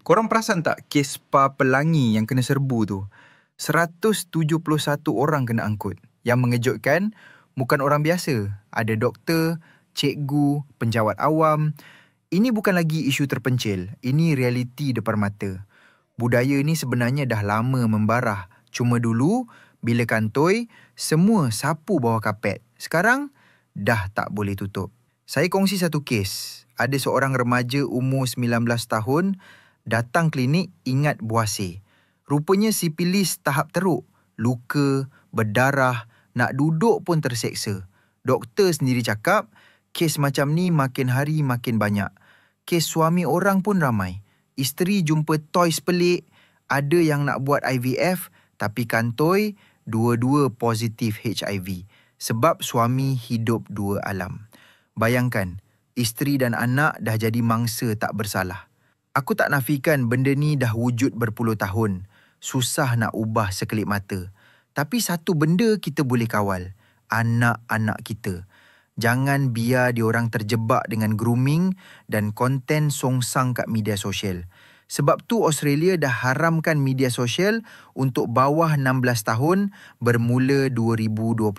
Korang perasan tak kes Spa Pelangi yang kena serbu tu? 171 orang kena angkut. Yang mengejutkan, bukan orang biasa. Ada doktor, cikgu, penjawat awam. Ini bukan lagi isu terpencil. Ini realiti depan mata. Budaya ni sebenarnya dah lama membarah. Cuma dulu, bila kantoi, semua sapu bawah kapet. Sekarang, dah tak boleh tutup. Saya kongsi satu kes. Ada seorang remaja umur 19 tahun datang klinik ingat buasir. Rupanya sipilis tahap teruk. Luka, berdarah, nak duduk pun terseksa. Doktor sendiri cakap, kes macam ni makin hari makin banyak. Kes suami orang pun ramai. Isteri jumpa toys pelik, ada yang nak buat IVF, tapi kantoi, dua-dua positif HIV. Sebab suami hidup dua alam. Bayangkan, isteri dan anak dah jadi mangsa tak bersalah. Aku tak nafikan benda ni dah wujud berpuluh tahun. Susah nak ubah sekelip mata. Tapi satu benda kita boleh kawal. Anak-anak kita. Jangan biar diorang terjebak dengan grooming dan konten songsang kat media sosial. Sebab tu Australia dah haramkan media sosial untuk bawah 16 tahun bermula 2025.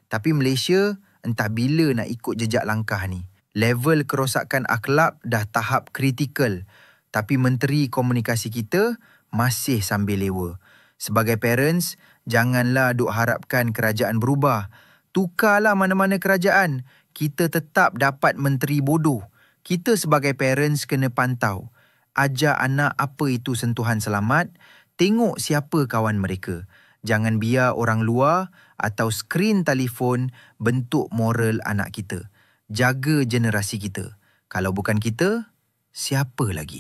Tapi Malaysia entah bila nak ikut jejak langkah ni. Level kerosakan akhlak dah tahap kritikal. Tapi Menteri Komunikasi kita masih sambil lewa. Sebagai parents, janganlah duk harapkan kerajaan berubah. Tukarlah mana-mana kerajaan. Kita tetap dapat menteri bodoh. Kita sebagai parents kena pantau. Ajar anak apa itu sentuhan selamat. Tengok siapa kawan mereka. Jangan biar orang luar atau skrin telefon bentuk moral anak kita. Jaga generasi kita. Kalau bukan kita, siapa lagi?